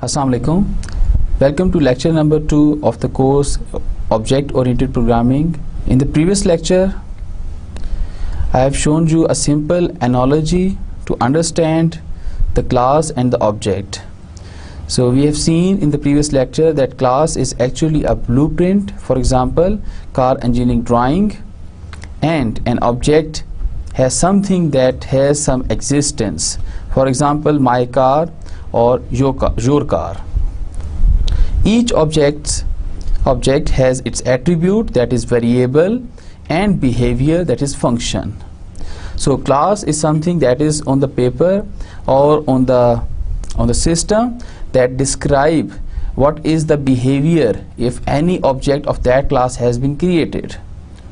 Assalamu alaikum. Welcome to lecture number 2 of the course Object Oriented Programming. In the previous lecture, I have shown you a simple analogy to understand the class and the object. So we have seen in the previous lecture that class is actually a blueprint, for example, car engineering drawing, and an object has something that has some existence, for example, my car or your car. Each object has its attribute, that is variable, and behavior, that is function. So class is something that is on the paper or on the system that describe what is the behavior if any object of that class has been created,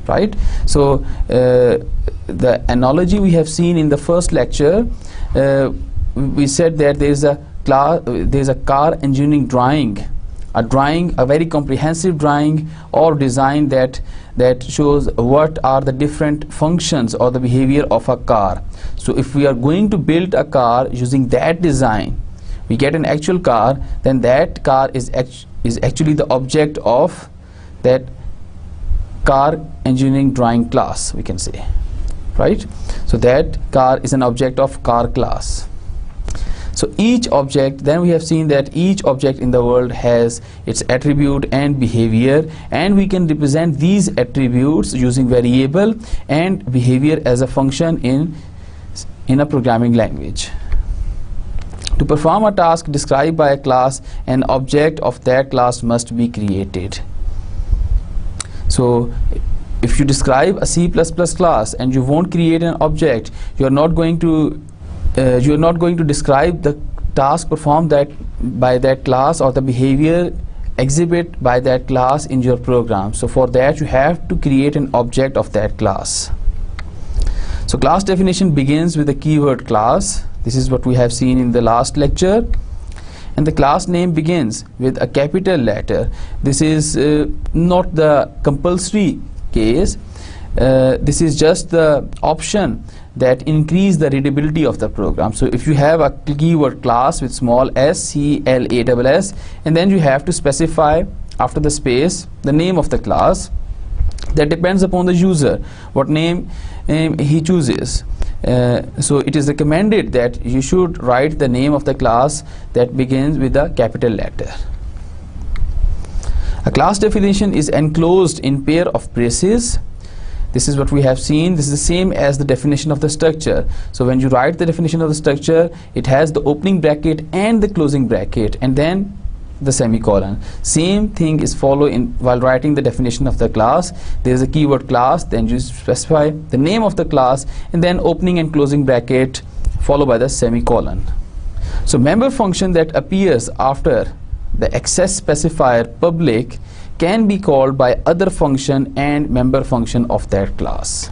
right? So the analogy we have seen in the first lecture, we said that there is a car engineering drawing, a very comprehensive drawing or design that shows what are the different functions or the behavior of a car. So if we are going to build a car using that design, we get an actual car, then that car is actually the object of that car engineering drawing class, we can say, right? So that car is an object of car class. So each object, then we have seen that each object in the world has its attribute and behavior, and we can represent these attributes using variable and behavior as a function in a programming language. To perform a task described by a class, an object of that class must be created. So if you describe a C++ class and you won't create an object, you are not going to describe the task performed by that class or the behavior exhibit by that class in your program. So for that you have to create an object of that class. So class definition begins with the keyword class. This is what we have seen in the last lecture, and the class name begins with a capital letter. This is not the compulsory case. This is just the option that increase the readability of the program. So if you have a keyword class with small s, c, l, a, double s, and then you have to specify after the space the name of the class, that depends upon the user what name he chooses. So it is recommended that you should write the name of the class that begins with a capital letter. A class definition is enclosed in pair of braces. This is what we have seen. This is the same as the definition of the structure. So when you write the definition of the structure, it has the opening bracket and the closing bracket, and then the semicolon. Same thing is followed while writing the definition of the class. There is a keyword class, then you specify the name of the class, and then opening and closing bracket followed by the semicolon. So member function that appears after the access specifier public can be called by other function and member function of that class.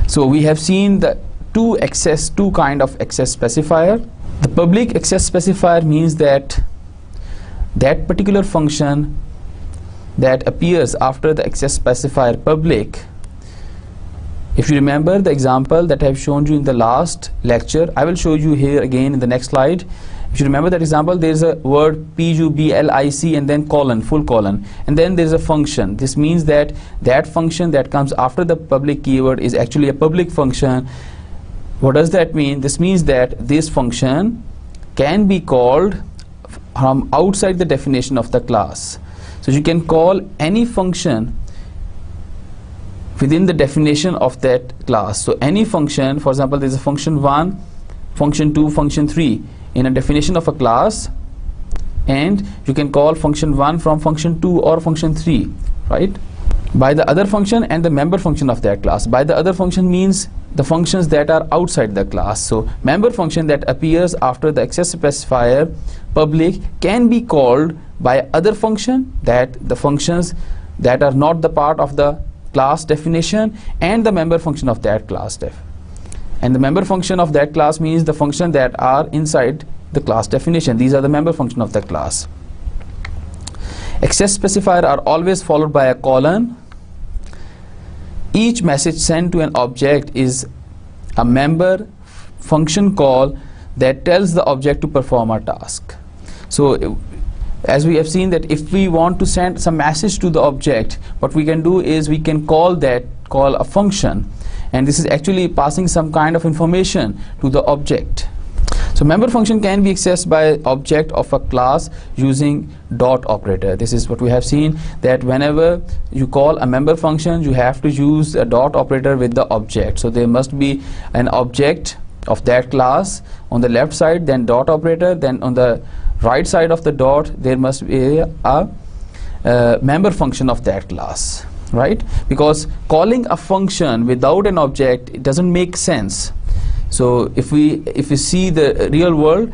So we have seen the two kind of access specifier. The public access specifier means that particular function that appears after the access specifier public. If you remember the example that I have shown you in the last lecture, I will show you here again in the next slide. If you remember that example, there is a word public and then colon, full colon, and then there is a function. This means that function that comes after the public keyword is actually a public function. What does that mean? This means that this function can be called from outside the definition of the class. So you can call any function within the definition of that class. So any function, for example, there is a function 1, function 2, function 3 in a definition of a class, and you can call function 1 from function 2 or function 3, right, by the other function and the member function of that class. By the other function means the functions that are outside the class. So member function that appears after the access specifier public can be called by other function, that the functions that are not the part of the class definition, and the member function of that class and the member function of that class means the function that are inside the class definition. These are the member function of the class. Access specifier are always followed by a colon. Each message sent to an object is a member function call that tells the object to perform a task. So as we have seen that if we want to send some message to the object, what we can do is we can call a function, and this is actually passing some kind of information to the object. So member function can be accessed by object of a class using dot operator. This is what we have seen, that whenever you call a member function, you have to use a dot operator with the object. So there must be an object of that class on the left side, then dot operator, then on the right side of the dot there must be a member function of that class, right? Because calling a function without an object, it doesn't make sense. So if we see the real world,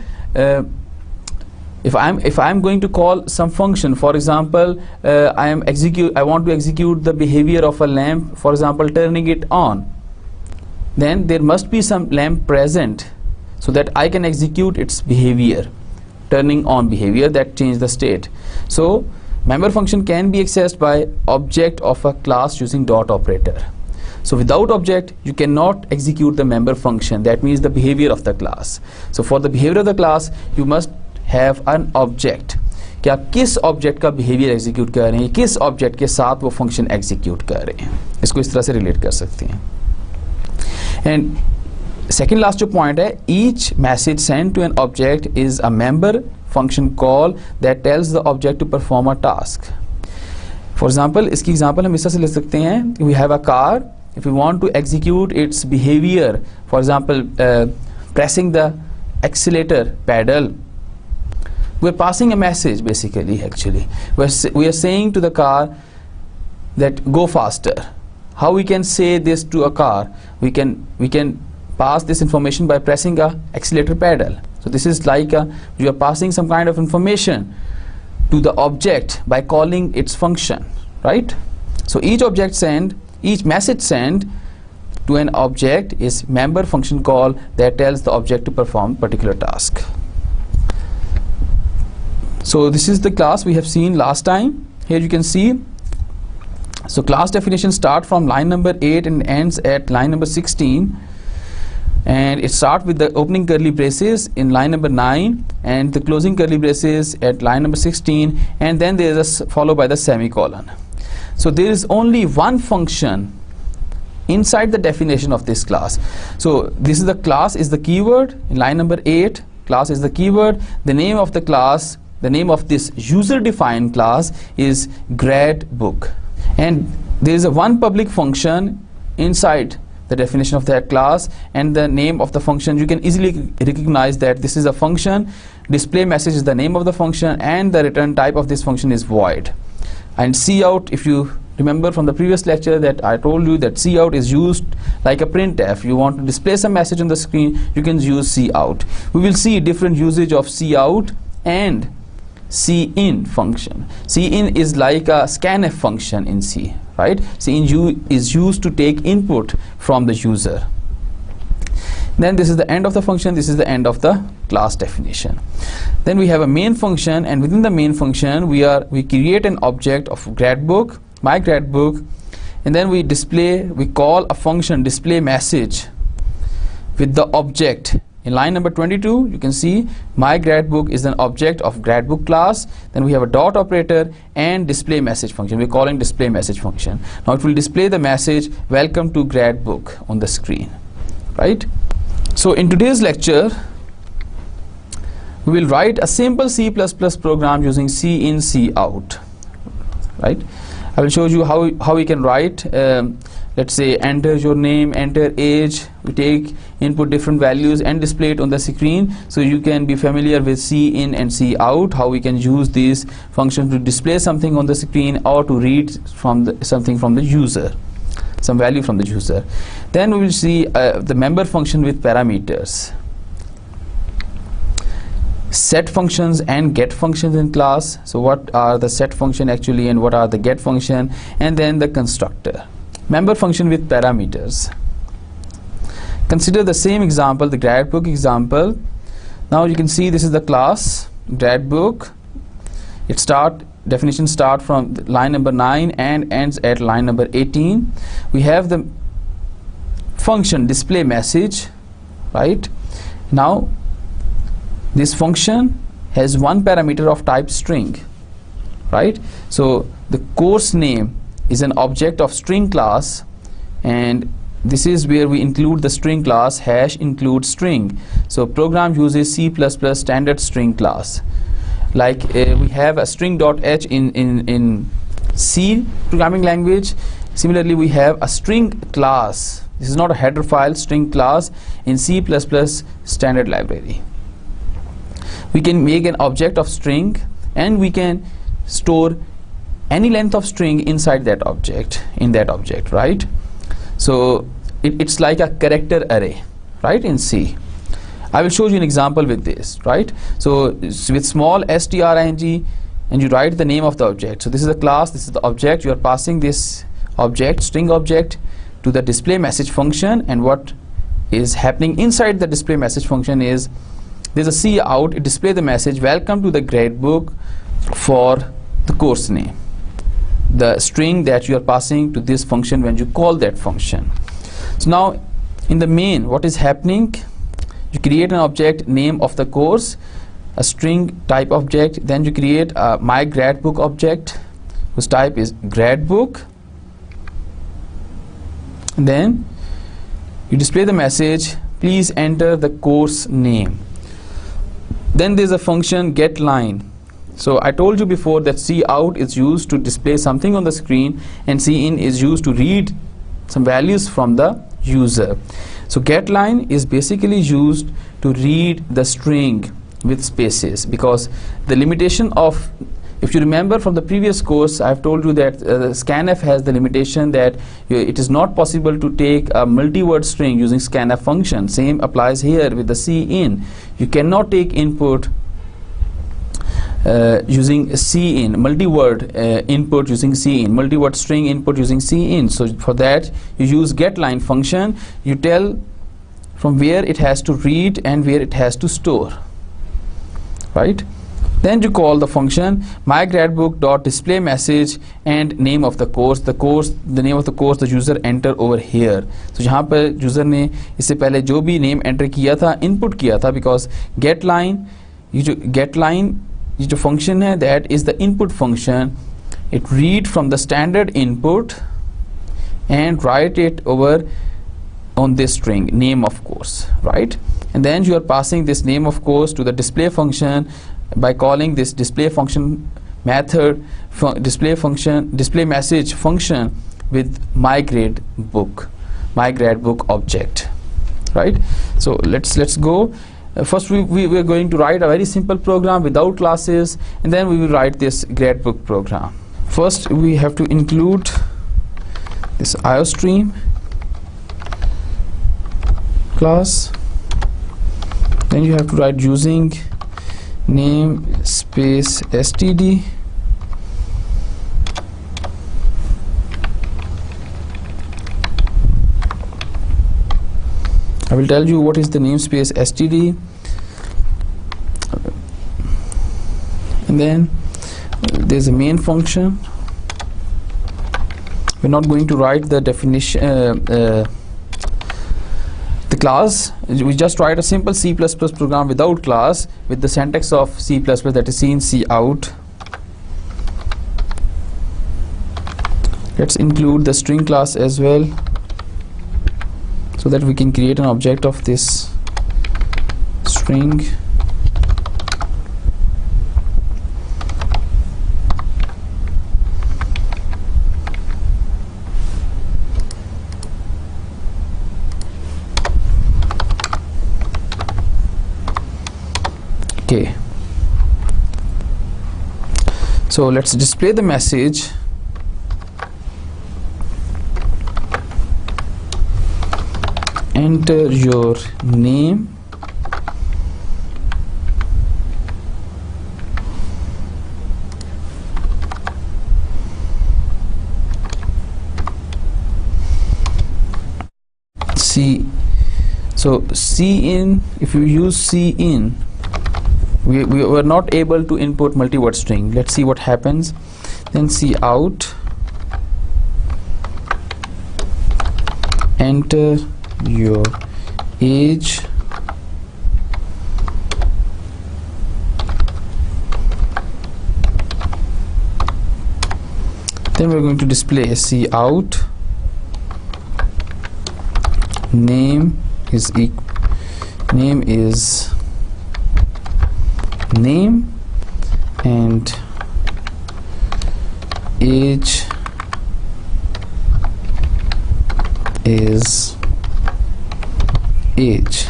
if I'm going to call some function, for example, I want to execute the behavior of a lamp, for example, turning it on, then there must be some lamp present so that I can execute its behavior, turning on behavior that change the state. So member function can be accessed by object of a class using dot operator. So without object, you cannot execute the member function, that means the behavior of the class. So for the behavior of the class, you must have an object, कि आप किस object का behaviour execute कर रहे हैं, किस object के साथ वो फंक्शन एग्जीक्यूट कर रहे हैं, इसको इस तरह से रिलेट कर सकते हैं. एंड सेकेंड लास्ट जो पॉइंट है, each message send to an object is a member function call that tells the object to perform a task. For example, इसकी एग्जांपल हम इस तरह से ले सकते हैं, we have a car, if we want to execute its behavior, for example, pressing the accelerator pedal, we're passing a message basically. Actually we are saying to the car that go faster. How we can say this to a car? We can pass this information by pressing a accelerator pedal. So this is like you are passing some kind of information to the object by calling its function, right? So each message sent to an object is member function call that tells the object to perform particular task. So this is the class we have seen last time. Here you can see, so class definition start from line number 8 and ends at line number 16. And it starts with the opening curly braces in line number 9 and the closing curly braces at line number 16, and then there is followed by the semicolon. So there is only one function inside the definition of this class. So this is the class is the keyword in line number 8. Class is the keyword. The name of the class, the name of this user defined class is grad book, and there is a one public function inside the definition of that class, and the name of the function, you can easily recognize that this is a function. Display message is the name of the function, and the return type of this function is void. And cout, if you remember from the previous lecture that I told you that cout is used like a printf. You want to display some message on the screen, you can use cout. We will see different usage of cout and cin function. Cin is like a scanf function in C, right? Cin is used to take input from the user. Then this is the end of the function, this is the end of the class definition. Then we have a main function, and within the main function we create an object of gradbook, my gradbook, and then we call a function display message with the object. In line number 22, you can see my gradbook is an object of gradbook class. Then we have a dot operator and display message function. We're calling display message function. Now it will display the message welcome to gradbook on the screen, right? So in today's lecture, we will write a simple C++ program using cin cout, right? I will show you how we can write. Let's say enter your name, enter age, we take input different values and display it on the screen, so you can be familiar with cin and cout, how we can use these functions to display something on the screen or to read something from the user, some value from the user. Then we will see the member function with parameters, set functions and get functions in class. So what are the set function actually and what are the get function, and then the constructor. Member function with parameters. Consider the same example, the gradbook example. Now you can see this is the class gradbook. Definition start from line number 9 and ends at line number 18. We have the function display message, right? Now this function has one parameter of type string, right? So the course name is an object of string class, and this is where we include the string class hash include string. So program uses C++ standard string class. Like we have a string.h in C programming language. Similarly, we have a string class. This is not a header file, string class in C++ standard library. We can make an object of string, and we can store any length of string inside that object, right? So it's like a character array, right, in C. I will show you an example with this, right? So with small string, and you write the name of the object. So this is the class, this is the object. You are passing this object, string object, to the display message function, and what is happening inside the display message function is there's a C out. It displays the message, welcome to the gradebook for the course name, the string that you are passing to this function when you call that function. So now in the main, what is happening, you create an object name of the course, a string type object, then you create a my gradebook object whose type is gradebook, and then you display the message, please enter the course name. Then there's a function getLine. So I told you before that cout is used to display something on the screen, and cin is used to read some values from the user. So getLine is basically used to read the string with spaces, because the limitation of, if you remember from the previous course, I've told you that scanf has the limitation that it is not possible to take a multi-word string using scanf function. Same applies here with the cin. You cannot take input using cin, multi-word input using cin, multi-word string input using cin. So for that you use getLine function. You tell from where it has to read and where it has to store, right? Then you call the function mygradebook.display message and name of the course. The name of the course the user enter over here. So यहाँ पर user ने इससे पहले जो भी name enter किया था, input किया था, because getLine, ये जो function है, that is the input function. It read from the standard input and write it over on this string name of course, right? And then you are passing this name of course to the display function by calling this display function method, display message function with mygradebook object, right? So let's go. First we are going to write a very simple program without classes, and then we will write this gradebook program. First we have to include this iostream class. Then you have to write using name space std, I will tell you what is the namespace std, and then there's a main function. We're not going to write the definition, the class. We just write a simple C++ program without class with the syntax of C++, that is cin cout. Let's include the string class as well, so that we can create an object of this string. Okay, so let's display the message. Enter your name, so cin, if you use cin, we were not able to input multi-word string. Let's see what happens. Then cout, enter your age, Then we're going to display cout name is name and age is age.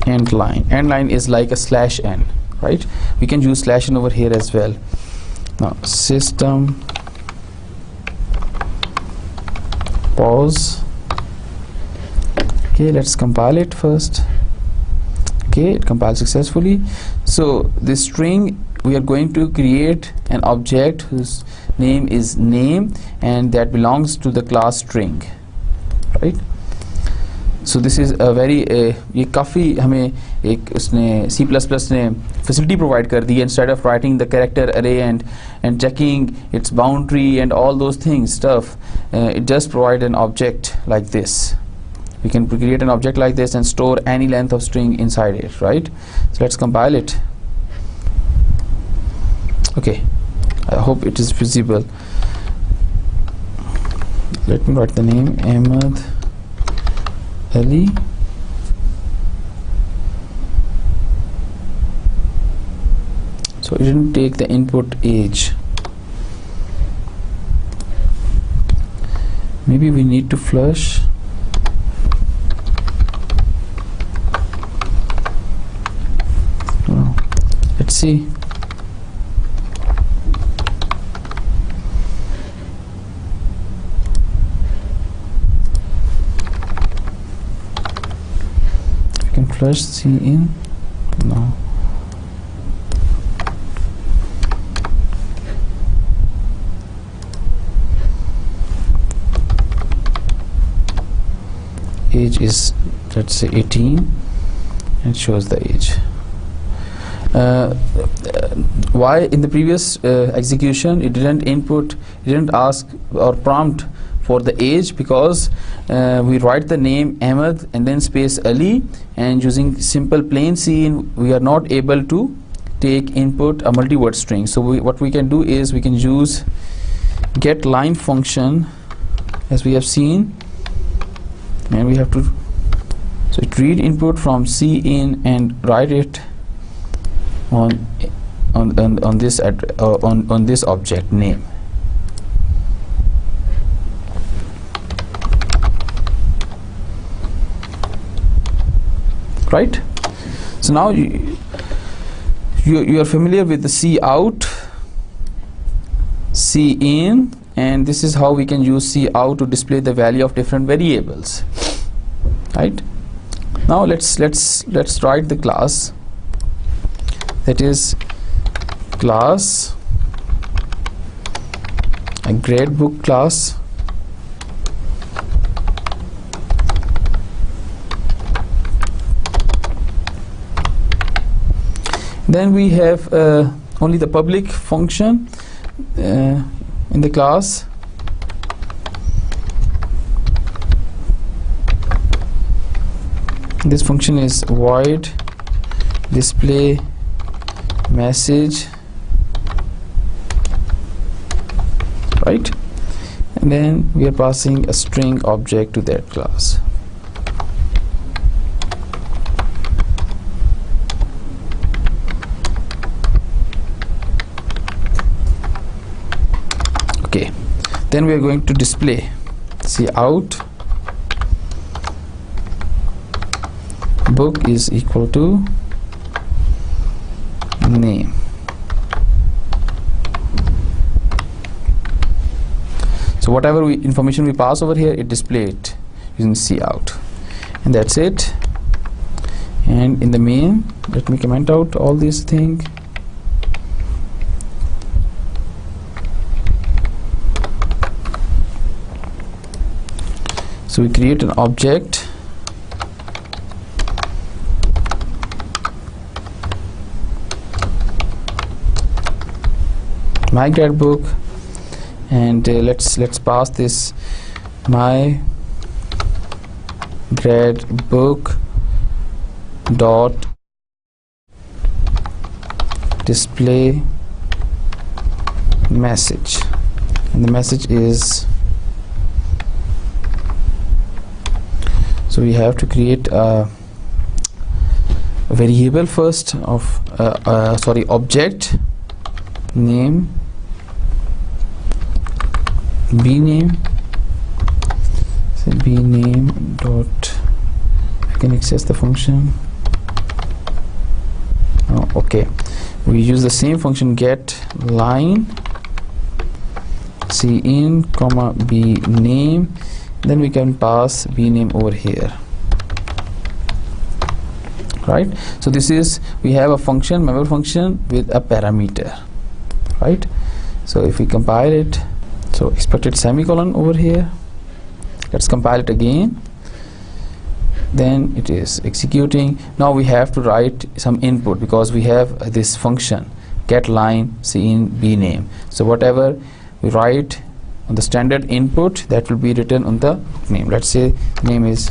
End line is like a /n, right? We can use /n over here as well. Now system pause. Okay, let's compile it first. Okay, it compiled successfully. So this string, we are going to create an object whose name is name and that belongs to the class string, right? So this is a very ये काफ़ी हमें एक उसने C++ ने facility provide कर दी. Instead of writing the character array and checking its boundary and all those things stuff, it just provide an object like this. We can create an object like this and store any length of string inside it, right? So let's compile it. Okay, I hope it is visible. Let me write the name Ahmed Ali. So it didn't take the input age. Maybe we need to flush. Let's see. We can flush C in. No. Age is, let's say, 18. It shows the age. Why in the previous execution it didn't ask or prompt for the age? Because we write the name Ahmed and then space Ali, and using simple plain C we are not able to take input a multi-word string. So what we can do is we can use get line function, as we have seen, and we have to, so it read input from C in and write it on this object name. Right? So now you are familiar with the cout, cin, and this is how we can use cout to display the value of different variables. Right? Now let's write the class. That is class, a gradebook class, then we have only the public function in the class. This function is void display message, right? And then we are passing a string object to that class. Okay, then we are going to display cout book is equal to name. So whatever information we pass over here, it display it using cout, and that's it. And in the main, let me comment out all these things. So we create an object my gradebook, and let's pass this my gradebook dot display message. and the message is, so we have to create a variable first of object name bname. So bname dot, I can access the function. Okay, we use the same function get line cin comma bname, then we can pass bname over here, right? So this is, we have a function, member function with a parameter, right? So if we compile it, so expected semicolon over here, let's compile it again, then it is executing. Now we have to write some input because we have this function get line cin bname. So whatever we write on the standard input, that will be written on the name. Let's say name is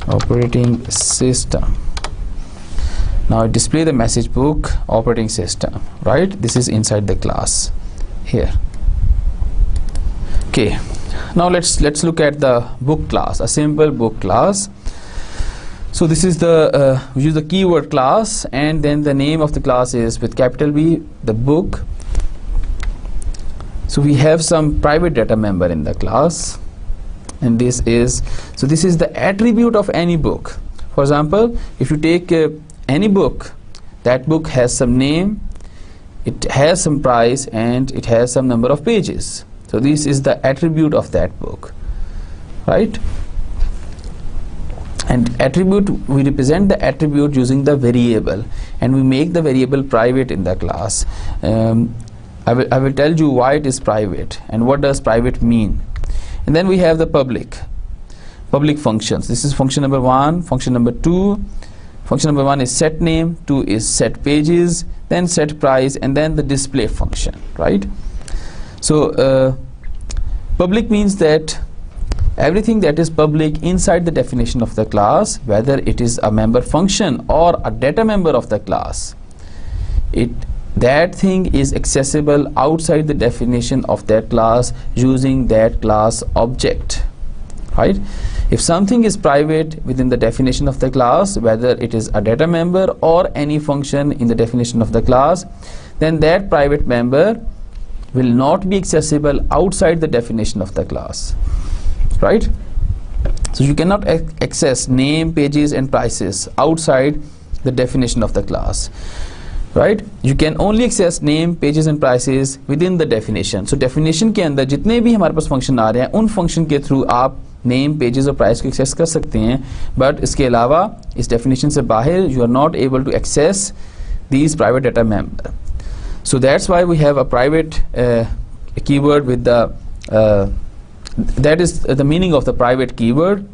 operating system. Now display the message book operating system, right? This is inside the class here. Okay, now let's look at the book class, a simple book class. So this is the we use the keyword class, and then the name of the class is with capital B, the book. So we have some private data member in the class, and this is the attribute of any book. For example, if you take any book, that book has some name, it has some price, and it has some number of pages. So this is the attribute of that book, right? And attribute, we represent the attribute using the variable, and we make the variable private in the class. I will tell you why it is private and what does private mean. And then we have the public functions. This is function number 1, function number 2. Function number 1 is set name, 2 is set pages, then set price, and then the display function, right? So public means that everything that is public inside the definition of the class, whether it is a member function or a data member of the class, that thing is accessible outside the definition of that class using that class object, right? If something is private within the definition of the class, whether it is a data member or any function in the definition of the class, then that private member will not be accessible outside the definition of the class, right? So you cannot access name, pages, and prices outside the definition of the class, right? You can only access name, pages, and prices within the definition. So definition के अंदर जितने भी हमारे पास function आ रहे हैं, उन function के through आप name, pages और price को access कर सकते हैं, but इसके अलावा इस definition से बाहर you are not able to access these private data member. So that's why we have a private keyword with the that is the meaning of the private keyword.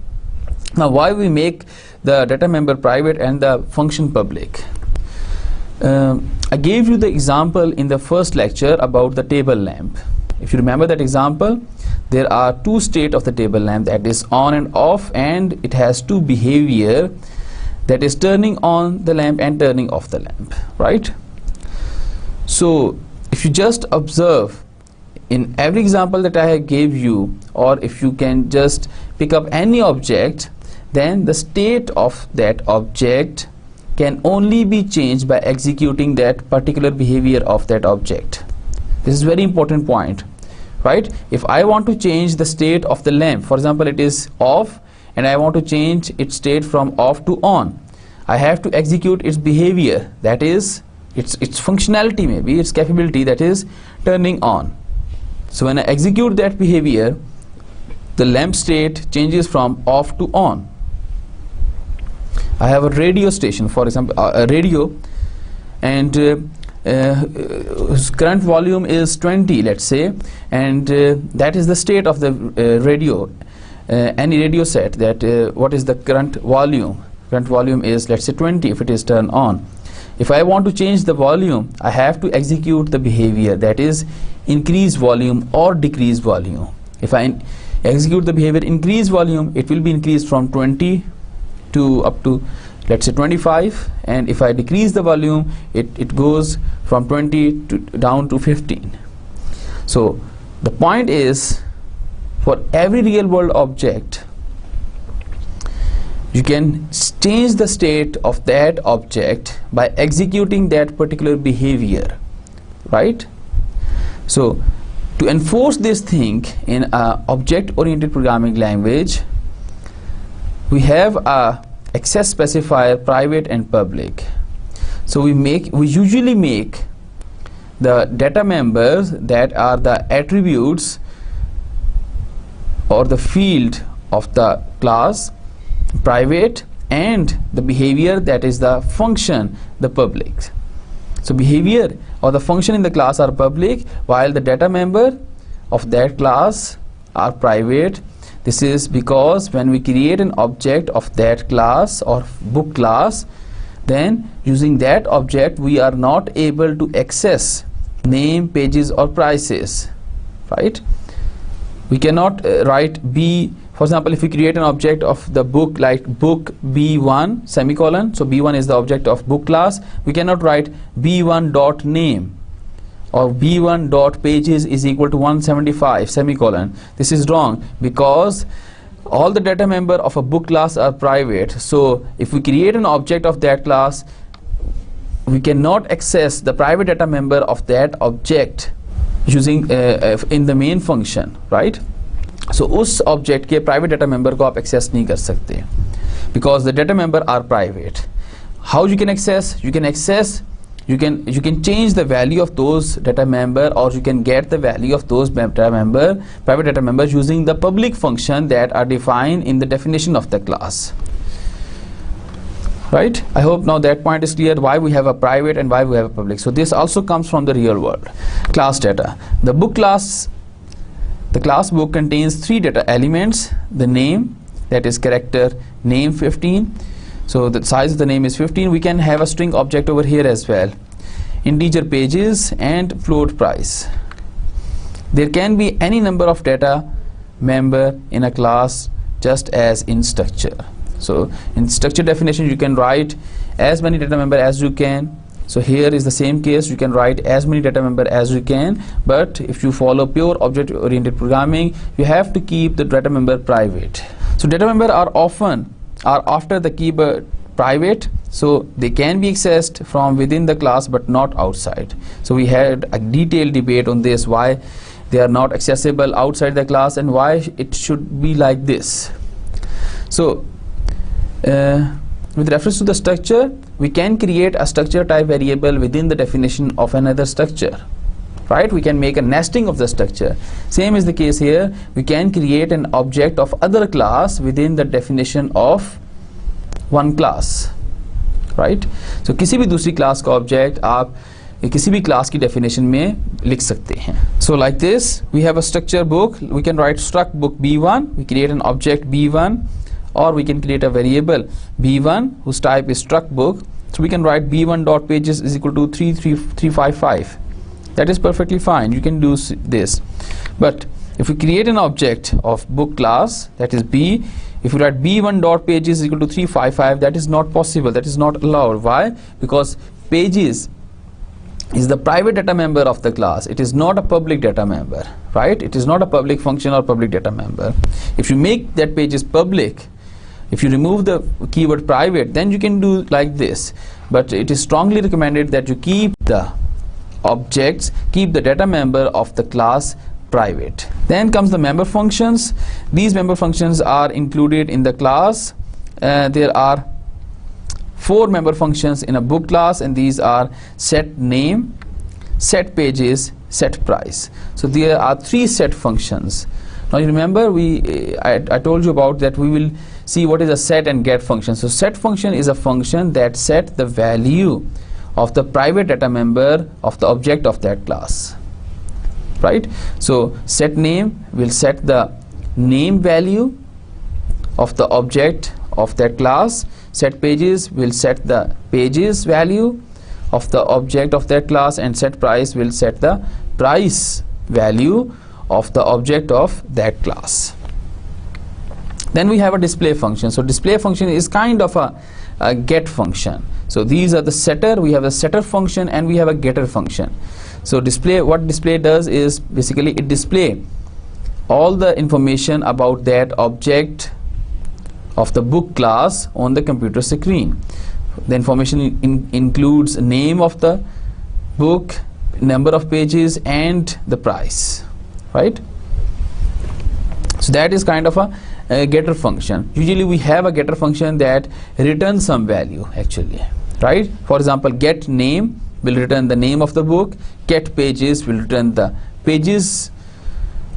Now why we make the data member private and the function public? I gave you the example in the first lecture about the table lamp. If you remember that example, there are two states of the table lamp, that is on and off, and it has two behavior, that is turning on the lamp and turning off the lamp, right? So if you just observe in every example that I gave you, or if you can just pick up any object, then the state of that object can only be changed by executing that particular behavior of that object. This is very important point, right? If I want to change the state of the lamp, for example, it is off and I want to change its state from off to on, I have to execute its behavior, that is its functionality, maybe its capability, that is turning on. So when I execute that behavior, the lamp state changes from off to on. I have a radio station, for example, a radio, and whose current volume is 20, let's say, and that is the state of the radio. Any radio set, that what is the current volume? Current volume is, let's say, 20 if it is turned on. If I want to change the volume, I have to execute the behavior, that is increase volume or decrease volume. If I execute the behavior increase volume, it will be increased from 20 to up to, let's say, 25, and if I decrease the volume, it goes from 20 to down to 15. So The point is, for every real world object, you can change the state of that object by executing that particular behavior, right? So to enforce this thing in a object-oriented programming language, we have a access specifier private and public. So we usually make the data members that are the attributes or the field of the class private, and the behavior, that is the function, the public. So behavior or the function in the class are public, while the data member of that class are private. This is because when we create an object of that class or book class, then using that object we are not able to access name, pages or prices, right? We cannot write B. For example, if we create an object of the book like book B1 semicolon, so B1 is the object of book class, we cannot write B1 dot name or B1 dot pages is equal to 175 semicolon. This is wrong, because all the data member of a book class are private. So if we create an object of that class, we cannot access the private data member of that object using in the main function, right? So उस object के private data member को आप access नहीं कर सकते, because the data member are private. How you can access? You can change the value of those data member, or you can get the value of those data member, private data members, using the public function that are defined in the definition of the class. Right? I hope now that point is clear, why we have a private and why we have a public. So this also comes from the real world. Class data. The book class, the class book contains 3 data elements: the name, that is character name 15. So the size of the name is 15. We can have a string object over here as well. Integer pages and float price. There can be any number of data member in a class, just as in structure. So in structure definition, you can write as many data member as you can. So here is the same case, you can write as many data member as you can, but if you follow pure object oriented programming, you have to keep the data member private. So data member are often after the keyword private, so they can be accessed from within the class but not outside. So we had a detailed debate on this, why they are not accessible outside the class and why it should be like this. So with reference to the structure, we can create a structure type variable within the definition of another structure, right? We can make a nesting of the structure. Same is the case here. We can create an object of other class within the definition of one class, right? So किसी भी दूसरी class का object आप किसी भी class की definition में लिख सकते हैं. So like this, we have a structure book. We can write struct book B1. We create an object B1. Or we can create a variable B1 whose type is struct book. So we can write B1 dot pages is equal to 355. That is perfectly fine. You can do this. But if we create an object of book class, that is B, if we write B1 dot pages is equal to 355, that is not possible. That is not allowed. Why? Because pages is the private data member of the class. It is not a public data member, right? It is not a public function or public data member. If you make that pages public, if you remove the keyword private, then you can do like this. But it is strongly recommended that you keep the objects, keep the data member of the class private. Then comes the member functions. These member functions are included in the class. There are 4 member functions in a book class, and these are set name, set pages, set price. So there are 3 set functions. Now you remember I told you about that we will see what is a set and get function. So set function is a function that set the value of the private data member of the object of that class, right? So set name will set the name value of the object of that class. Set pages will set the pages value of the object of that class, and set price will set the price value of the object of that class. Then we have a display function. So display function is kind of a get function. So these are the setter. We have a setter function and we have a getter function. So display, what display does is basically it display all the information about that object of the book class on the computer screen. The information includes name of the book, number of pages, and the price, right? So that is kind of a getter function. Usually we have a getter function that returns some value actually, right? For example, get name will return the name of the book, get pages will return the pages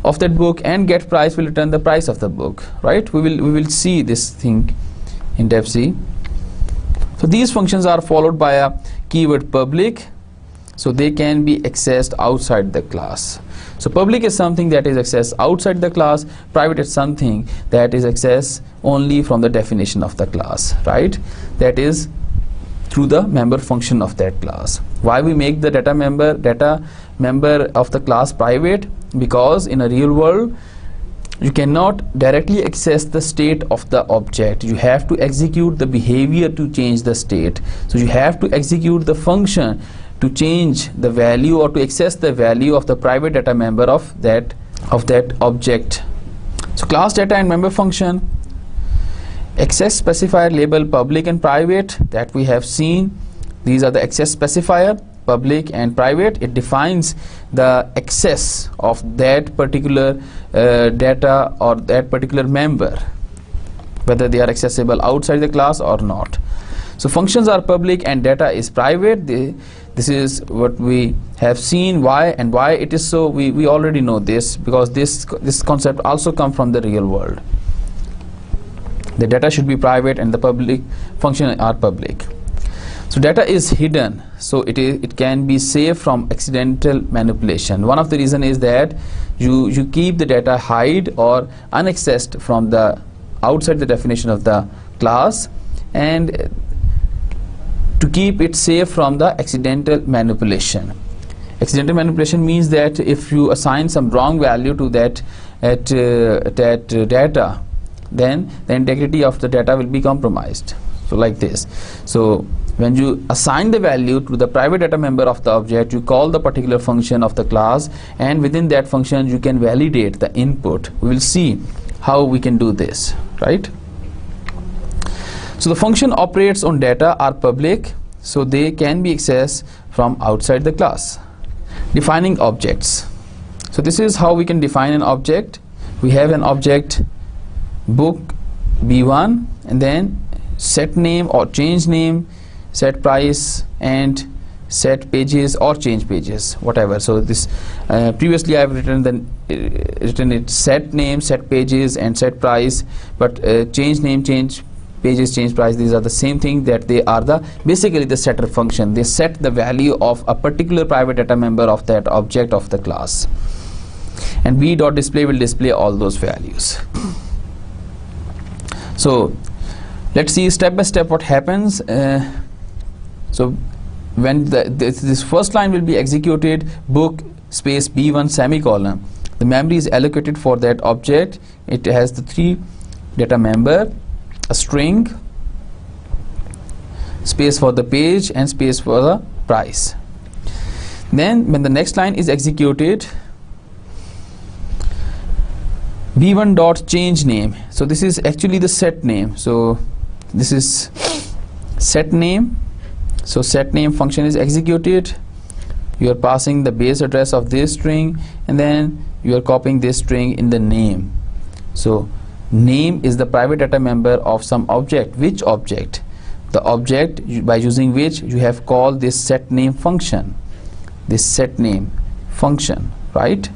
of that book, and get price will return the price of the book, right? We will see this thing in Dev C. So these functions are followed by a keyword public, so they can be accessed outside the class. So public is something that is accessed outside the class, private is something that is accessed only from the definition of the class, right? That is through the member function of that class. Why we make the data member of the class private? Because in a real world you cannot directly access the state of the object. You have to execute the behavior to change the state. So you have to execute the function to change the value or to access the value of the private data member of that object. So class data and member function, access specifier label public and private that we have seen. These are the access specifier, public and private. It defines the access of that particular data or that particular member, whether they are accessible outside the class or not. So functions are public and data is private. This is what we have seen. Why it is so, we already know this, because this concept also comes from the real world. The data should be private and the public function are public. So data is hidden, so it can be saved from accidental manipulation. One of the reason is that you keep the data hide or unaccessed from the outside the definition of the class, and to keep it safe from the accidental manipulation. Accidental manipulation means that if you assign some wrong value to that data, then the integrity of the data will be compromised. So like this. So when you assign the value to the private data member of the object, you call the particular function of the class, and within that function you can validate the input. We will see how we can do this, right? So the function operates on data are public, so they can be accessed from outside the class. Defining objects. So this is how we can define an object. We have an object book B1, and then set name or change name, set price, and set pages or change pages, whatever. So this previously I have written it set name, set pages, and set price, but change name, change pages, change price, these are the same thing, that they are basically the setter function. They set the value of a particular private data member of that object of the class, and b.display will display all those values. So let's see step by step what happens. So when this first line will be executed, book space B1 semicolon, the memory is allocated for that object. It has the 3 data member, a string, space for the page, and space for the price. Then when the next line is executed, B1 dot change name, so this is actually the set name. So this is set name. So set name function is executed. You are passing the base address of this string, and then you are copying this string in the name. So name is the private data member of some object. Which object? The object by using which you have called this set name function. This set name function, right?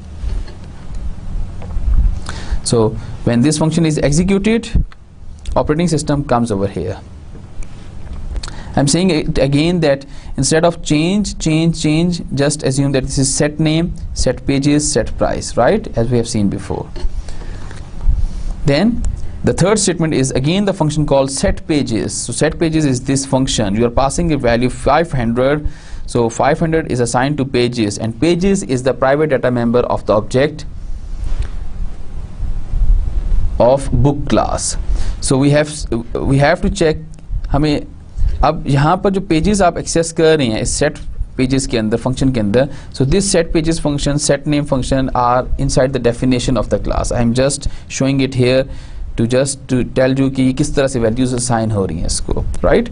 So when this function is executed, operating system comes over here. I'm saying it again that instead of change, just assume that this is set name, set pages, set price, right? As we have seen before. Then the third statement is again the function called set pages. So set pages is this function. You are passing a value 500. So 500 is assigned to pages, and pages is the private data member of the object of book class. So we have to check हमें अब यहाँ पर जो pages आप access कर रहे हैं इस सेट pages के अंदर function के अंदर. So this set pages function, set name function are inside the definition of the class. I am just showing it here to tell you कि किस तरह से values assign हो रही हैं इसको, right?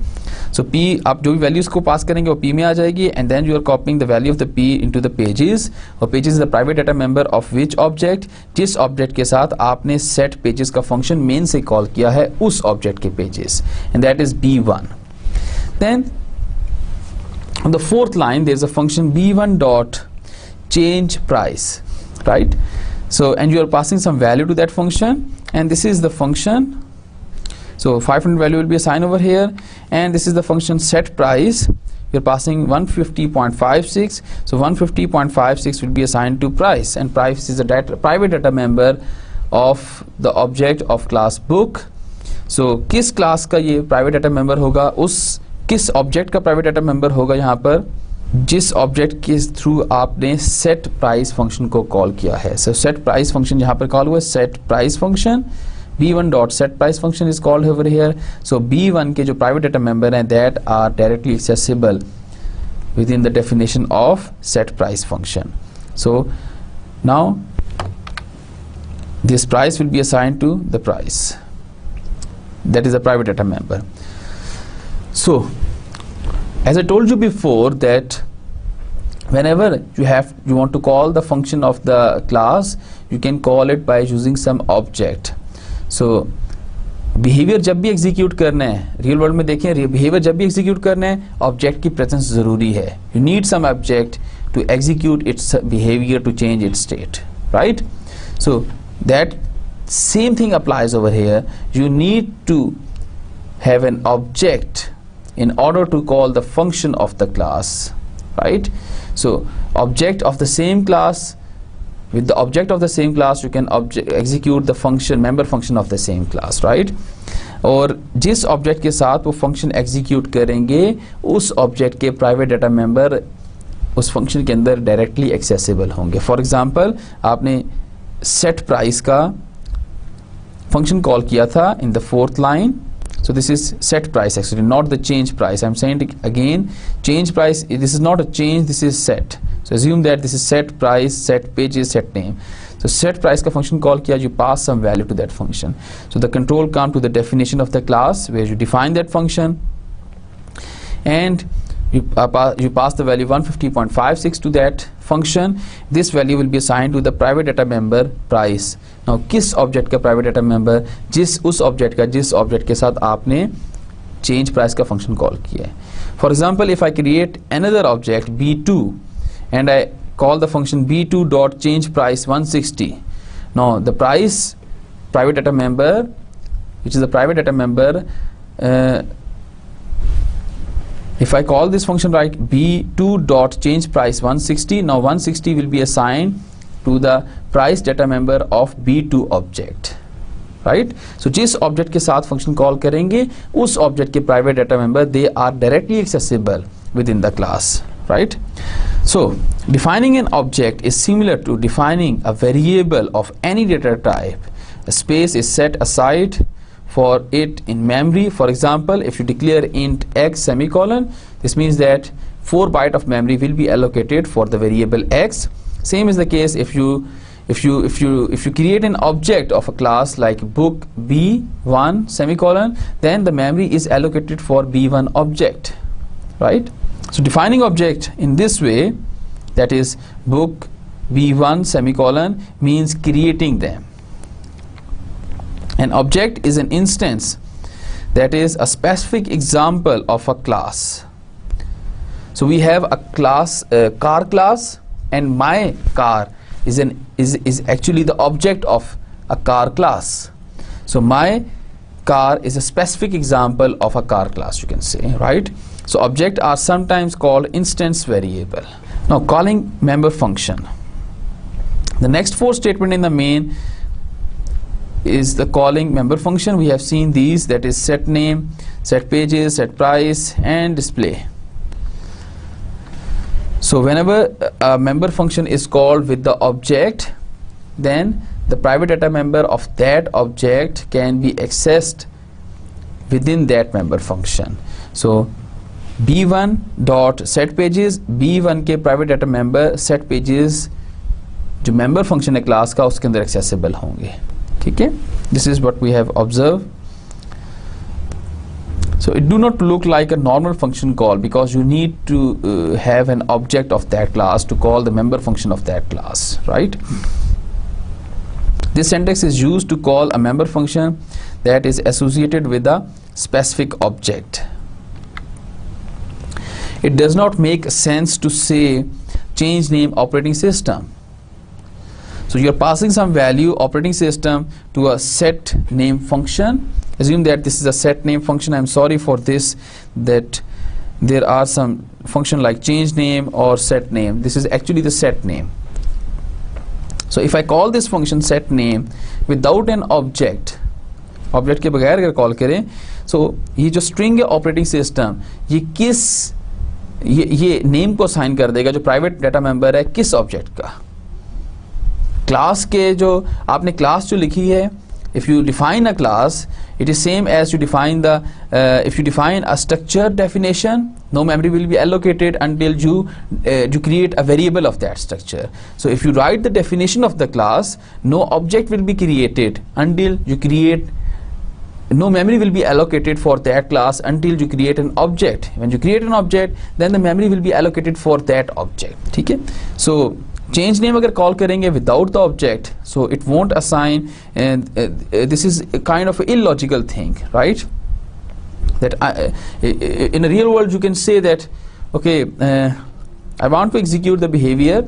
So p आप जो भी values को pass करेंगे वो p में आ जाएगी, and then you are copying the value of the p into the pages. और pages is the private data member of which object, जिस object के साथ आपने set pages का function main से call किया है उस object के pages, and that is b1. Then on the fourth line there is a function b1 dot change price, right? So and you are passing some value to that function, and this is the function. So 500 value will be assigned over here, and this is the function set price. You're passing 150.56. So 150.56 will be assigned to price, and price is a private data member of the object of class book. So किस class का ये private data member होगा, उस किस object का private data member होगा यहाँ पर, जिस object के थ्रू आपने set price function को call किया है. So set price function यहाँ पर call हुआ है set price function. b1 dot set price function is called over here. So b1 के जो private data member हैं that are directly accessible within the definition of set price function. So now this price will be assigned to the price, that is a private data member. So as I told you before that whenever you want to call the function of the class, you can call it by using some object. So behaviour जब भी execute करना है, real world में देखें, behaviour जब भी execute करना है ऑब्जेक्ट की प्रेजेंस जरूरी है. You need some object to execute its behaviour to change its state, right? So that same thing applies over here. You need to have an object in order to call the function of the class, right? So object of the same class, with the object of the same class you can execute the function, member function of the same class, right? और जिस object के साथ वो function execute करेंगे उस object के private data member उस function के अंदर directly accessible होंगे. For example आपने set price का function call किया था in the fourth line. So this is set price actually, not the change price. I'm saying it again, change price, this is not a change, this is set. So assume that this is set price, set pages, set name. So set price का function call किया, you pass some value to that function. So the control come to the definition of the class where you define that function, and you pass the value 150.56 to that function. This value will be assigned to the private data member price. Now किस object का private data member, उस object के साथ आपने change price का function call किया है. For example, if I create another object b2 and I call the function b2 dot change price 160. Now the price private data member, which is the private data member, if I call this function right, b2 dot change price 160, now 160 will be assigned to the price data member of b2 object, right? So जिस object के साथ function call करेंगे उस object के private data member, they are directly accessible within the class, right? So defining an object is similar to defining a variable of any data type. A space is set aside for it in memory. For example, if you declare int x semicolon, this means that 4 bytes of memory will be allocated for the variable x. Same is the case if you create an object of a class like book b1 semicolon, then the memory is allocated for b1 object, right? So defining object in this way, that is book b1 semicolon, means creating them. An object is an instance, that is a specific example of a class. So we have a class, car class, and my car is actually the object of a car class. So my car is a specific example of a car class, you can say, right? So objects are sometimes called instance variable. Now calling member function. The next 4 statement in the main is the calling member function. We have seen these, that is set name, set pages, set price, and display. So whenever a member function is called with the object, then the private data member of that object can be accessed within that member function. So b1 dot set pages, b1 के private data member set pages जो member function है class का उसके अंदर accessible होंगे. ठीक है, this is what we have observe. So it do not look like a normal function call because you need to have an object of that class to call the member function of that class, right? This syntax is used to call a member function that is associated with a specific object. It does not make sense to say change name operating system. So you're passing some value operating system to a set name function. Assume that this is a set name function. I'm sorry for this, that there are some function like change name or set name. This is actually the set name. So if I call this function set name without an object, object के बगैर अगर call करें, so ये जो string है operating system ये किस ये name को assign कर देगा जो private data member है किस object का. क्लास के जो आपने क्लास जो लिखी है, if you define a class, it is same as you define the if you define a structure definition, no memory will be allocated until you create a variable of that structure. So if you write the definition of the class, no object will be created until you create, no memory will be allocated for that class until you create an object. When you create an object, then the memory will be allocated for that object. ठीक है, so change name अगर call करेंगे without the object, so it won't assign, and this is a kind of illogical thing, right? That in a real world you can say that okay, I want to execute the behavior,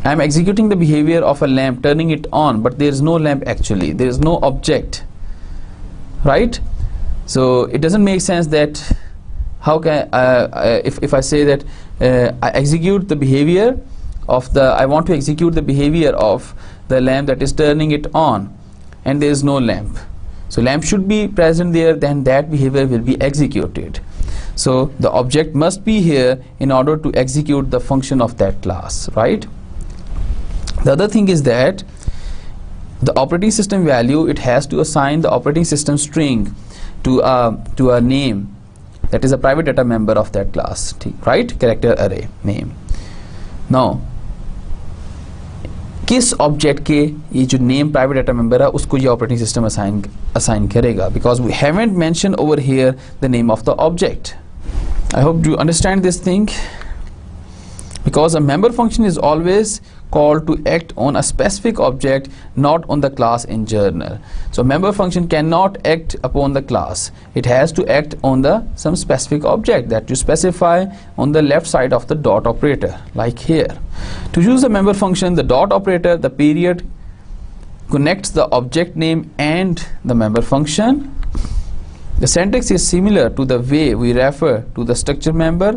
I am executing the behavior of a lamp, turning it on, but there is no lamp actually, there is no object, right? So it doesn't make sense that how can if I say that I execute the behavior of the, I want to execute the behavior of the lamp that is turning it on and there is no lamp, so lamp should be present there, then that behavior will be executed. So the object must be here in order to execute the function of that class, right? The other thing is that the operating system value, it has to assign the operating system string to a name that is a private data member of that class, right? Character array name. Now किस object के ये जो name private data member है उसको ये operating system assign करेगा, because we haven't mention over here the name of the object. I hope you understand this thing. Because a member function is always called to act on a specific object, not on the class in general. So member function cannot act upon the class. It has to act on the some specific object that you specify on the left side of the dot operator, like here. To use the member function, the dot operator, the period connects the object name and the member function. The syntax is similar to the way we refer to the structure member,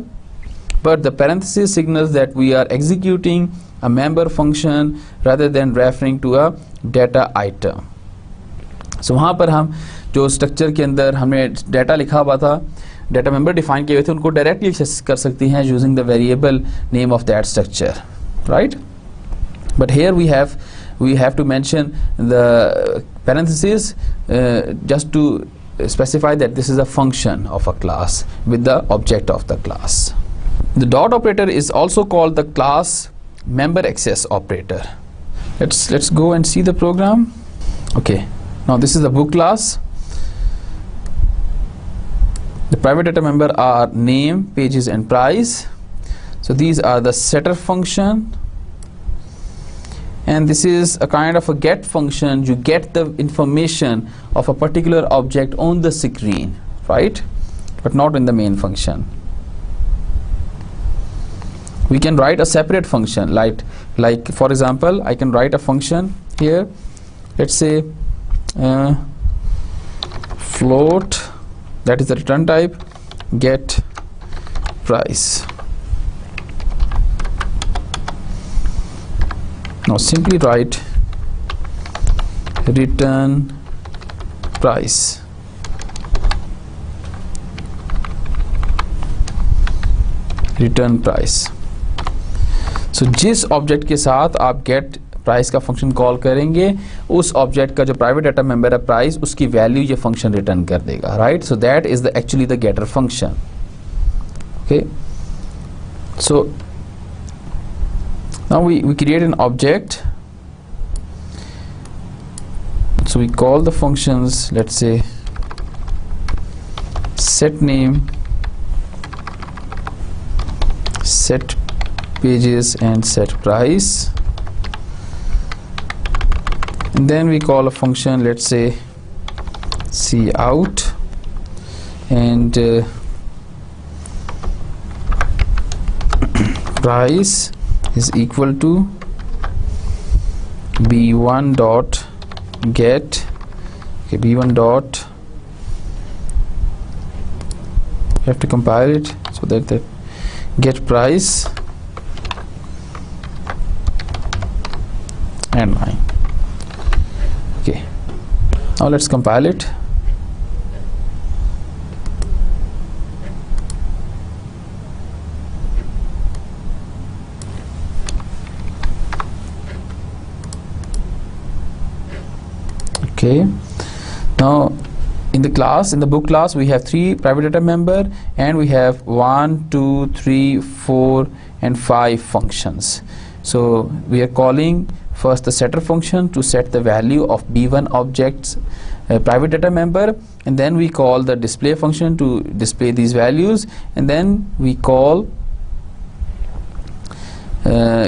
but the parenthesis signals that we are executing a member function rather than referring to a data item. So वहाँ पर हम जो structure के अंदर हमने data लिखा हुआ था, डाटा मेंबर डिफाइन किए हुए थे, उनको डायरेक्टली एक्सेस कर सकती हैं using the variable name of that structure, right? But here we have to mention the parentheses just to specify that this is a function of a class with the object of the class. The dot operator is also called the class member access operator. Let's go and see the program. Okay, now this is the book class. The private data member are name, pages and price. So these are the setter function, and this is a kind of a get function. You get the information of a particular object on the screen, right? But not in the main function. We can write a separate function, like for example, I can write a function here. Let's say float, that is the return type, get price. Now simply write return price. Return price. So जिस object के साथ आप get price का function call करेंगे, उस object का जो private data member है प्राइस, उसकी वैल्यू ये फंक्शन रिटर्न कर देगा, right. So that is the actually the getter function. Okay, so now we create an object. So we call the functions, let's say set name, set pages and set price, and then we call a function, let's say cout, and price is equal to b1 dot get, okay, b1 dot, you have to compile it so that the get price and line. Okay, now let's compile it. Okay, now in the class, in the book class, we have 3 private data member, and we have 1, 2, 3, 4 and 5 functions. So we are calling first the setter function to set the value of b1 object's private data member, and then we call the display function to display these values, and then we call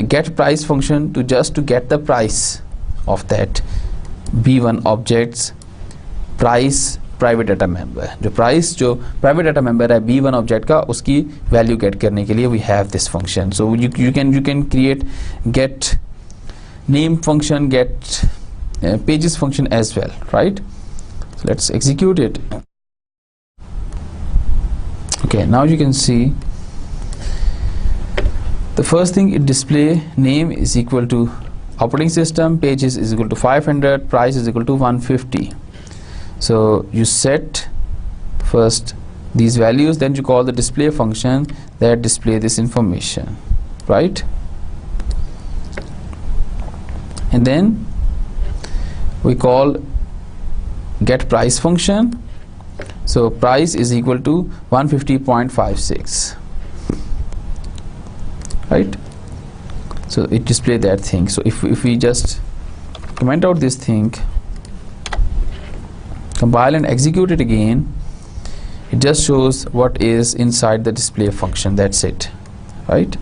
get price function to get the price of that b1 objects price private data member. जो price जो private data member है b1 object का, उसकी value gate करने के लिए we have this function. So you can create get name function, get pages function as well, right? So let's execute it. Okay, now you can see the first thing, it display name is equal to operating system, pages is equal to 500, price is equal to 150. So you set first these values, then you call the display function that display this information, right? And then we call get price function. So price is equal to 150.56, right? So it display that thing. So if we just comment out this thing, compile and execute it again, it just shows what is inside the display function. That's it, right?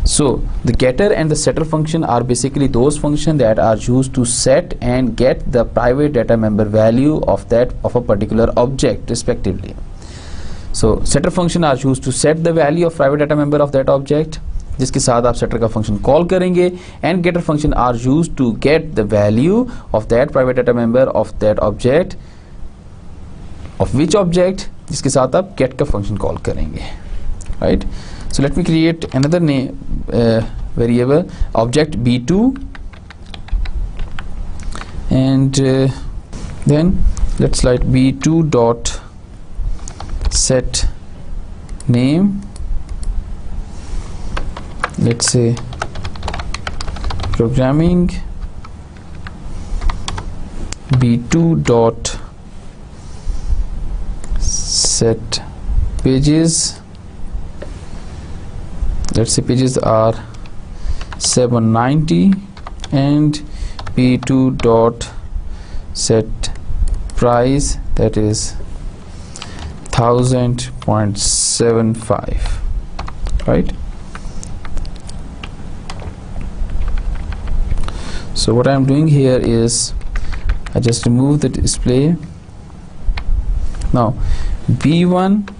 So the getter and the setter function are basically those functions that are used to set and get the private data member value of a particular object respectively. So setter function are used to set the value of private data member of that object, जिसके साथ आप setter का function call करेंगे, and getter function are used to get the value of that private data member of that object, of which object, जिसके साथ आप get का function call करेंगे, right? So let me create another name variable, object b2, and then let's write b2 dot set name, let's say programming, b2 dot set pages, let's say pages are 790, and b2 dot set price, that is 1000.75, right? So what I am doing here is I just remove the display. Now b1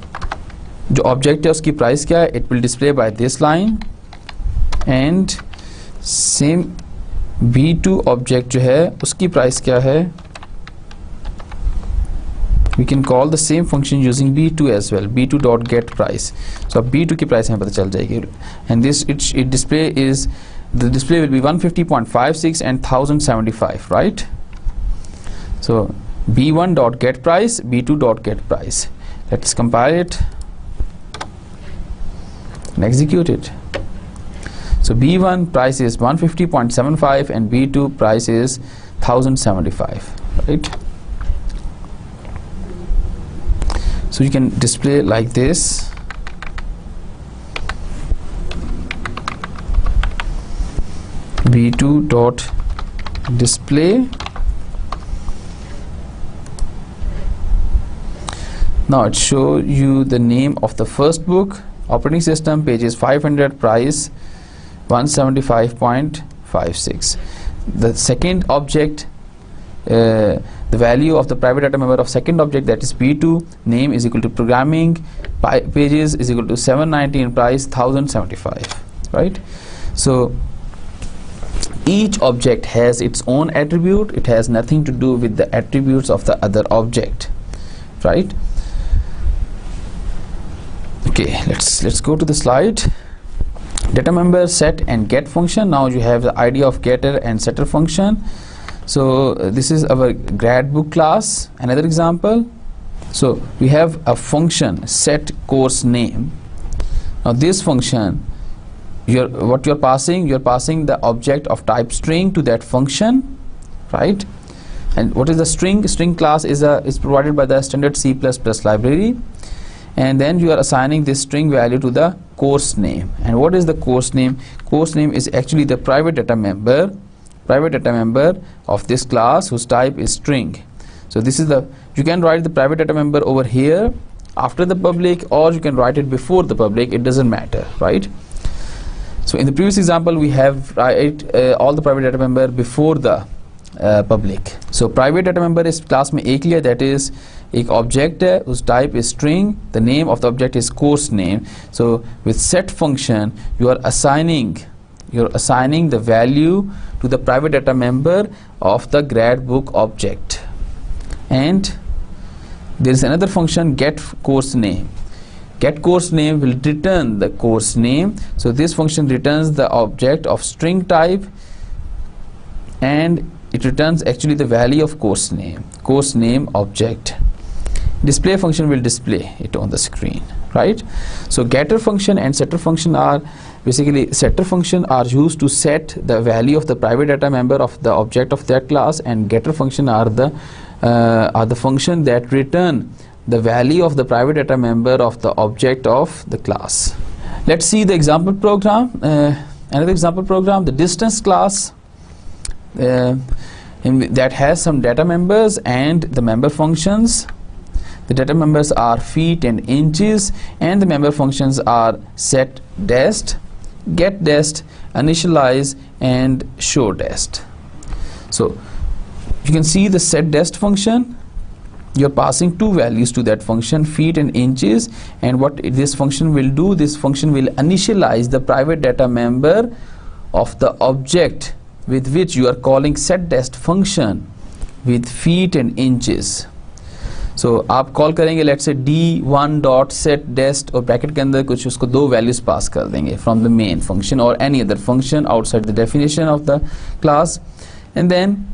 जो object है उसकी price क्या है, it will display by this line, and same b2 object जो है उसकी price क्या है, we can call the same function using b2 as well, b2 dot get price. So अब b2 की प्राइस हमें पता चल जाएगी, and this it display is, the display will be 150.56 and 1075, right? So b1 dot get price, b2 dot get price. Let's compile it and execute it. So B1 price is 150.75 and B2 price is 1075, right? So you can display like this. B2 dot display. Now it shows you the name of the first book, operating system, pages 500, price 175.56. The second object, the value of the private data member of second object, that is P2, name is equal to programming, pages is equal to 719, price 1075, right? So each object has its own attribute. It has nothing to do with the attributes of the other object, right? Okay, let's go to the slide. Data member set and get function. Now you have the idea of getter and setter function. So this is our grad book class. Another example. So we have a function set course name. Now this function, what you're passing the object of type string to that function, right? And what is the string? String class is provided by the standard C++ library. And then you are assigning this string value to the course name. And what is the course name? Course name is actually the private data member of this class whose type is string. So this is you can write the private data member over here after the public, or you can write it before the public. It doesn't matter, right? So in the previous example, we have all the private data member before the public. So private data member is class में एक लिया, that is एक object है whose type is string, the name of the object is course name. So with set function you are assigning the value to the private data member of the grad book object. And there is another function get course name. Get course name will return the course name. So this function returns the object of string type, and it returns actually the value of course name object. Display function will display it on the screen, right? So getter function and setter function are basically, setter function are used to set the value of the private data member of the object of that class, and getter function are the function that return the value of the private data member of the object of the class. Let's see the example program. Another example program, the distance class, that has some data members and the member functions. The data members are feet and inches, and the member functions are set dest, get dest, initialize, and show dest. So you can see the set dest function. You're passing two values to that function, feet and inches, and what this function will do, this function will initialize the private data member of the object with which you are calling set dest function with feet and inches. So आप call करेंगे let's say d1 dot set dest और bracket के अंदर कुछ उसको दो values pass कर देंगे from the main function or any other function outside the definition of the class, and then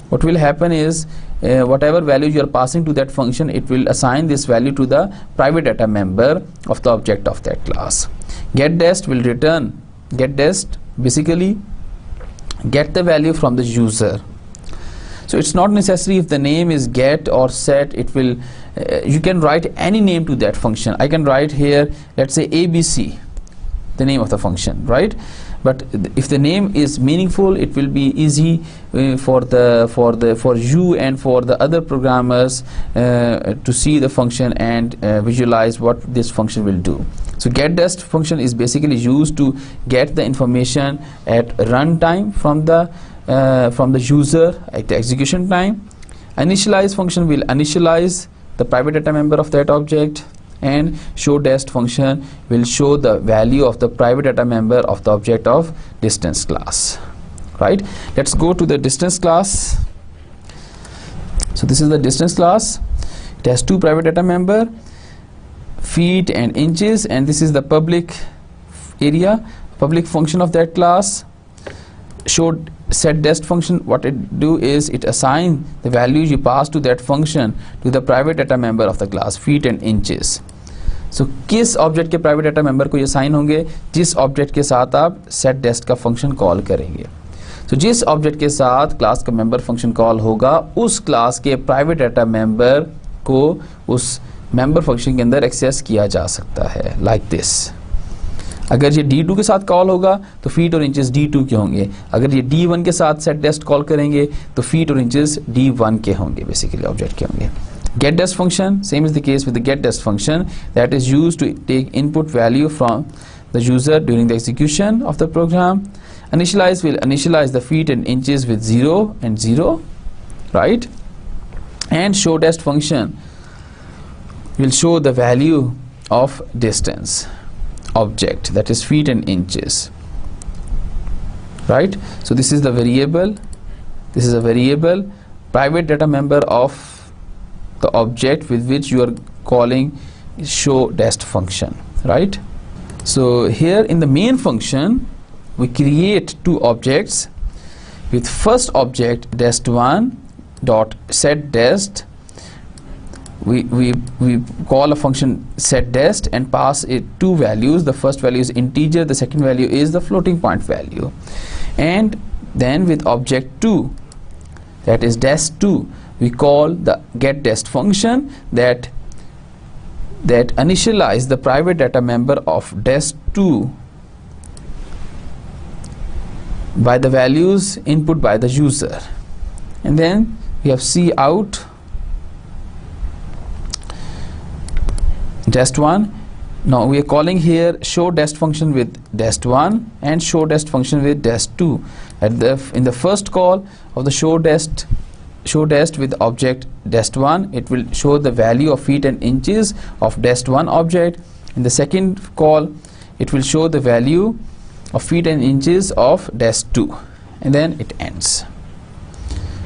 what will happen is whatever value you are passing to that function, it will assign this value to the private data member of the object of that class. Get dest will return, get dest basically get the value from the user. So it's not necessary if the name is get or set, it will you can write any name to that function. I can write here, let's say ABC, the name of the function, right? But if the name is meaningful, it will be easy for you and for the other programmers to see the function and visualize what this function will do. So get dest function is basically used to get the information at runtime from the user at the execution time. Initialize function will initialize the private data member of that object, and show dest function will show the value of the private data member of the object of distance class, right? Let's go to the distance class. So this is the distance class. It has two private data member, feet and inches, and this is the public area, public function of that class. Show set dest function, what it do is it assign the value you pass to that function to the private data member of the class, feet and inches. सो किस object के private data member को ये sign होंगे? जिस object के साथ आप set डेस्ट का फंक्शन कॉल करेंगे। तो जिस ऑब्जेक्ट के साथ क्लास का मेंबर फंक्शन कॉल होगा उस क्लास के प्राइवेट डाटा मेंबर को उस मेंबर फंक्शन के अंदर एक्सेस किया जा सकता है, लाइक दिस। अगर ये D2 के साथ कॉल होगा तो फीट और इंचेस D2 के होंगे। अगर ये D1 के साथ सेट डेस्ट कॉल करेंगे तो फीट और इंचेस D1 के होंगे, बेसिकली ऑब्जेक्ट के होंगे। Get dest function, same is the case with the get dest function, that is used to take input value from the user during the execution of the program. Initialize will initialize the feet and inches with 0 and 0, right? And show dest function will show the value of distance object, that is feet and inches, right? So this is the variable, this is a variable private data member of the object with which you are calling show dest function, right? So here in the main function we create two objects. With first object dest1 dot set dest, we call a function set dest and pass it two values. The first value is integer, the second value is the floating point value. And then with object 2, that is dest2, we call the get dest function that initialize the private data member of dest2 by the values input by the user. And then we have cout dest1. Now we are calling here show dest function with dest1 and show dest function with dest2. In the first call of the show dest with object dest1, it will show the value of feet and inches of dest1 object. In the second call, it will show the value of feet and inches of dest2, and then it ends,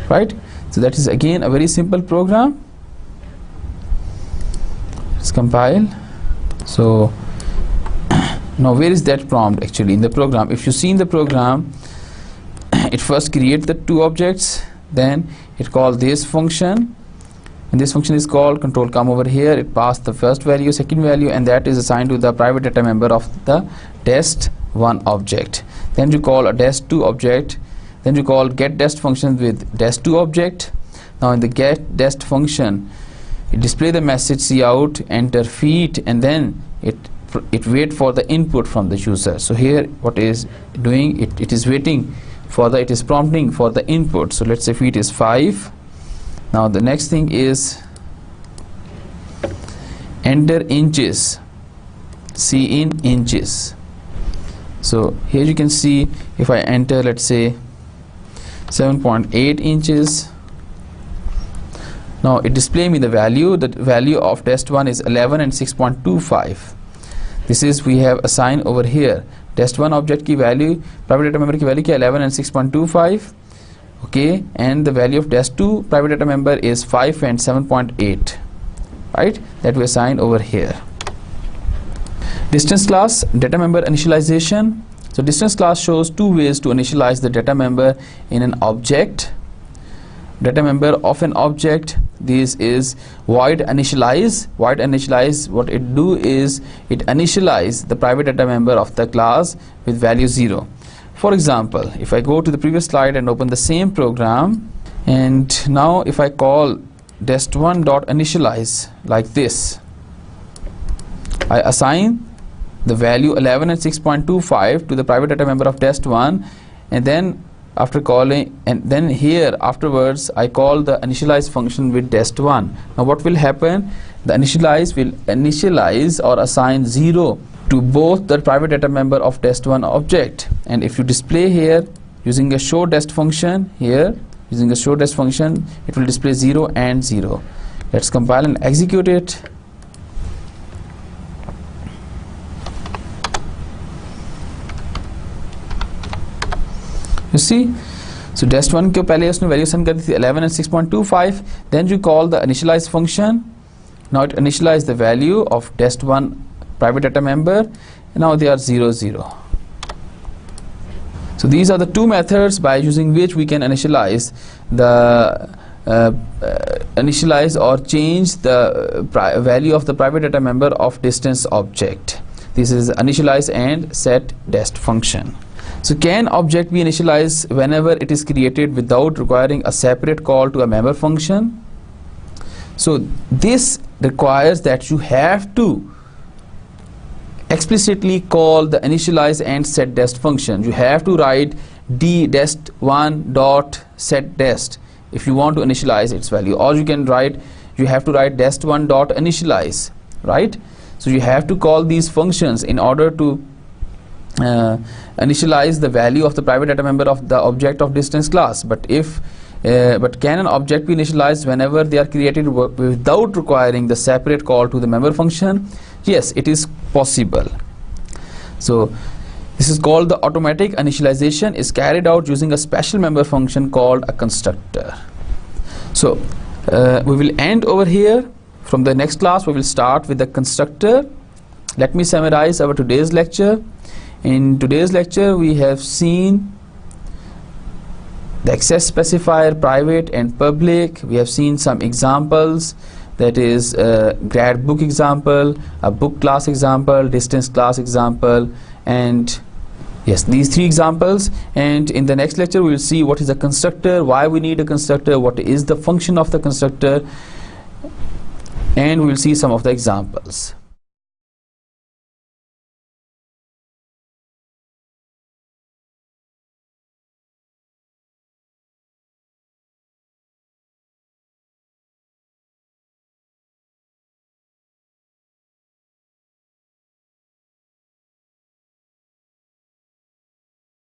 right? So that is again a very simple program. Let's compile. So now where is that prompt actually in the program? If you see in the program, it first creates the two objects, then it calls this function, and this function is called control come over here. It passed the first value, second value, and that is assigned to the private data member of the dest1 object. Then you call a dest2 object, then you call get dest function with dest2 object. Now in the get dest function, it display the message cout enter feet, and then it wait for the input from the user. So here what is doing, it is waiting for the, it is prompting for the input. So let's say feet is 5. Now the next thing is enter inches, see in inches. So here you can see if I enter, let's say 7.8 inches, now it display me the value. The value of dest1 is 11 and 6.25. This is we have assigned over here. dest1 object की value, private data member की value क्या 11 and 6.25, okay, and the value of dest2 private data member is 5 and 7.8, right? That we assign over here. Distance class data member initialization. So distance class shows two ways to initialize the data member in an object. Data member of an object, this is void initialize. Void initialize, what it do is it initialize the private data member of the class with value 0. For example, if I go to the previous slide and open the same program, and now if I call dest1 dot initialize like this, I assign the value 11 and 6.25 to the private data member of dest1, and then after calling, and then here afterwards I call the initialize function with dest1. Now what will happen, the initialize will initialize or assign 0 to both the private data member of dest1 object. And if you display here using a show dest function, here using a show dest function, it will display 0 and 0. Let's compile and execute it. You see, so dest1 के पहले उसने value send कर दी थी 11 and 6.25. Then you call the initialize function. Now it initialize the value of dest1 private data member, and now they are 0, 0. So these are the two methods by using which we can initialize the initialize or change the value of the private data member of distance object. This is initialize and set dest function. So can object be initialized whenever it is created without requiring a separate call to a member function? So this requires that you have to explicitly call the initialize and set dest function. You have to write dest1 dot set dest if you want to initialize its value, or you can write, you have to write dest1 dot initialize, right? So you have to call these functions in order to initialize the value of the private data member of the object of distance class. But can an object be initialized whenever they are created without requiring the separate call to the member function? Yes, it is possible. So this is called the automatic initialization, is carried out using a special member function called a constructor. So we will end over here. From the next class we will start with the constructor. Let me summarize our today's lecture. In today's lecture we have seen the access specifier, private and public. We have seen some examples, that is grad book example, a book class example, distance class example, and yes, these three examples. And in the next lecture we will see what is a constructor, why we need a constructor, what is the function of the constructor, and we will see some of the examples.